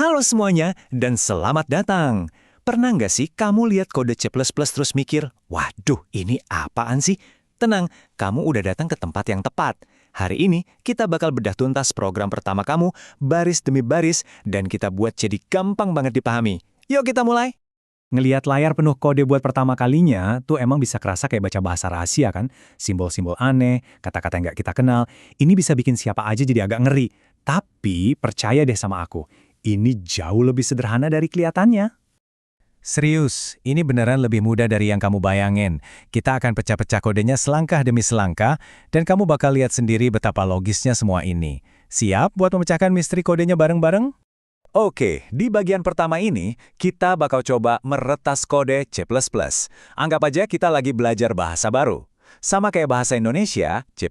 Halo semuanya, dan selamat datang. Pernah nggak sih kamu lihat kode C++ terus mikir, waduh, ini apaan sih? Tenang, kamu udah datang ke tempat yang tepat. Hari ini, kita bakal bedah tuntas program pertama kamu, baris demi baris, dan kita buat jadi gampang banget dipahami. Yuk kita mulai! Ngelihat layar penuh kode buat pertama kalinya, tuh emang bisa kerasa kayak baca bahasa rahasia kan? Simbol-simbol aneh, kata-kata yang nggak kita kenal, ini bisa bikin siapa aja jadi agak ngeri. Tapi, percaya deh sama aku, ini jauh lebih sederhana dari kelihatannya. Serius, ini beneran lebih mudah dari yang kamu bayangin. Kita akan pecah-pecah kodenya selangkah demi selangkah, dan kamu bakal lihat sendiri betapa logisnya semua ini. Siap buat memecahkan misteri kodenya bareng-bareng? Oke, di bagian pertama ini, kita bakal coba meretas kode C++. Anggap aja kita lagi belajar bahasa baru. Sama kayak bahasa Indonesia, C++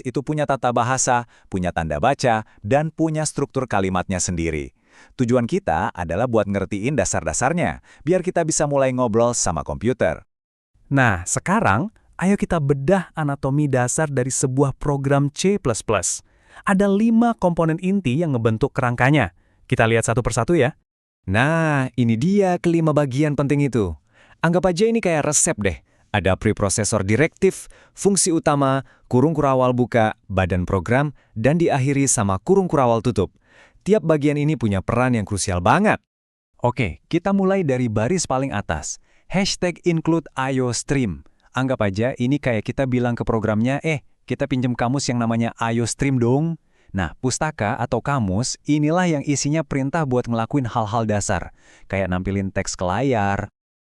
itu punya tata bahasa, punya tanda baca, dan punya struktur kalimatnya sendiri. Tujuan kita adalah buat ngertiin dasar-dasarnya, biar kita bisa mulai ngobrol sama komputer. Nah, sekarang, ayo kita bedah anatomi dasar dari sebuah program C++. Ada 5 komponen inti yang ngebentuk kerangkanya. Kita lihat satu persatu ya. Nah, ini dia kelima bagian penting itu. Anggap aja ini kayak resep deh. Ada preprosesor direktif, fungsi utama, kurung kurawal buka, badan program, dan diakhiri sama kurung kurawal tutup. Tiap bagian ini punya peran yang krusial banget. Oke, kita mulai dari baris paling atas. #include IOStream. Anggap aja ini kayak kita bilang ke programnya, kita pinjem kamus yang namanya IOStream dong. Nah, pustaka atau kamus, inilah yang isinya perintah buat ngelakuin hal-hal dasar. Kayak nampilin teks ke layar.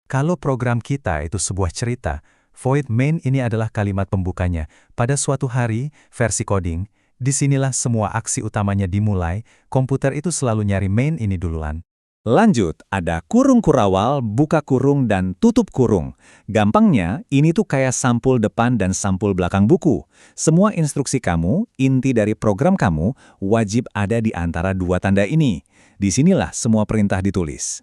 Kalau program kita itu sebuah cerita, void main ini adalah kalimat pembukanya. Pada suatu hari, versi coding, disinilah semua aksi utamanya dimulai, komputer itu selalu nyari main ini duluan. Lanjut, ada kurung kurawal, buka kurung, dan tutup kurung. Gampangnya, ini tuh kayak sampul depan dan sampul belakang buku. Semua instruksi kamu, inti dari program kamu, wajib ada di antara dua tanda ini. Disinilah semua perintah ditulis.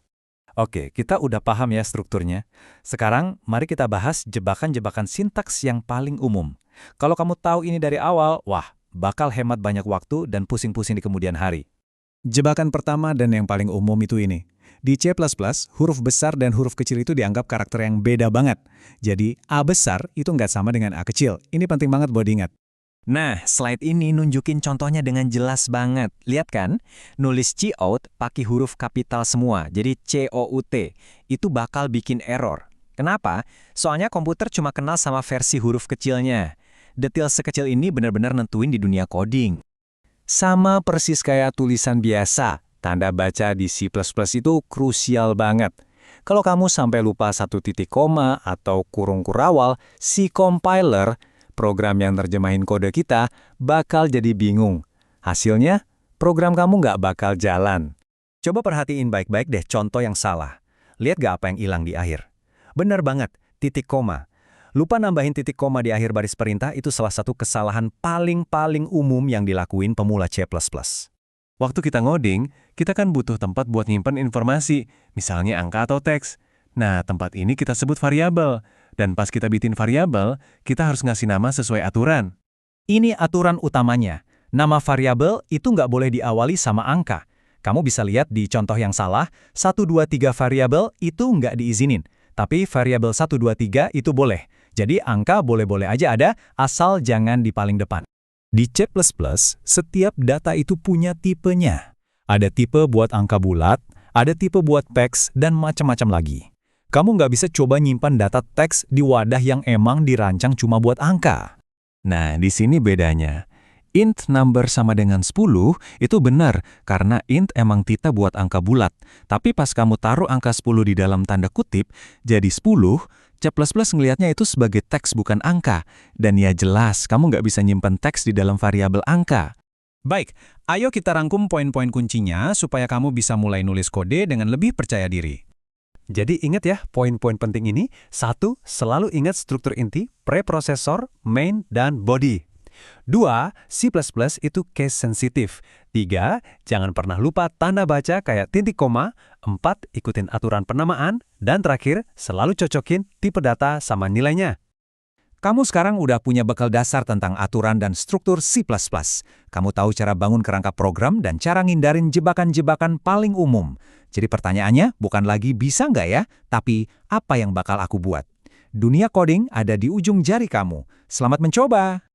Oke, kita udah paham ya strukturnya. Sekarang, mari kita bahas jebakan-jebakan sintaks yang paling umum. Kalau kamu tahu ini dari awal, wah, bakal hemat banyak waktu dan pusing-pusing di kemudian hari. Jebakan pertama dan yang paling umum itu ini. Di C++, huruf besar dan huruf kecil itu dianggap karakter yang beda banget. Jadi, A besar itu nggak sama dengan A kecil. Ini penting banget buat diingat. Nah, slide ini nunjukin contohnya dengan jelas banget. Lihat kan? Nulis cout pakai huruf kapital semua, jadi COUT. Itu bakal bikin error. Kenapa? Soalnya komputer cuma kenal sama versi huruf kecilnya. Detail sekecil ini benar-benar nentuin di dunia coding. Sama persis kayak tulisan biasa, tanda baca di C++ itu krusial banget. Kalau kamu sampai lupa satu titik koma atau kurung kurawal, si compiler, program yang terjemahin kode kita, bakal jadi bingung. Hasilnya, program kamu nggak bakal jalan. Coba perhatiin baik-baik deh contoh yang salah. Lihat nggak apa yang hilang di akhir? Benar banget, titik koma. Lupa nambahin titik koma di akhir baris perintah itu salah satu kesalahan paling umum yang dilakuin pemula C++. Waktu kita ngoding, kita kan butuh tempat buat nyimpen informasi, misalnya angka atau teks. Nah, tempat ini kita sebut variabel. Dan pas kita bikin variabel, kita harus ngasih nama sesuai aturan. Ini aturan utamanya. Nama variabel itu nggak boleh diawali sama angka. Kamu bisa lihat di contoh yang salah, 1, 2, 3 variabel itu nggak diizinin. Tapi variabel 1, 2, 3 itu boleh. Jadi angka boleh-boleh aja ada, asal jangan di paling depan. Di C++, setiap data itu punya tipenya. Ada tipe buat angka bulat, ada tipe buat teks, dan macam-macam lagi. Kamu nggak bisa coba nyimpan data teks di wadah yang emang dirancang cuma buat angka. Nah, di sini bedanya. Int number sama dengan 10 itu benar, karena int emang tita buat angka bulat. Tapi pas kamu taruh angka 10 di dalam tanda kutip, jadi 10, C++ ngelihatnya itu sebagai teks bukan angka. Dan ya jelas, kamu nggak bisa nyimpen teks di dalam variabel angka. Baik, ayo kita rangkum poin-poin kuncinya supaya kamu bisa mulai nulis kode dengan lebih percaya diri. Jadi ingat ya, poin-poin penting ini. 1. Selalu ingat struktur inti, preprosesor, main, dan body. 2. C++ itu case sensitif. 3. Jangan pernah lupa tanda baca kayak titik koma. 4. Ikutin aturan penamaan. Dan terakhir, selalu cocokin tipe data sama nilainya. Kamu sekarang udah punya bekal dasar tentang aturan dan struktur C++. Kamu tahu cara bangun kerangka program dan cara ngindarin jebakan-jebakan paling umum. Jadi pertanyaannya bukan lagi bisa nggak ya, tapi apa yang bakal aku buat. Dunia coding ada di ujung jari kamu. Selamat mencoba!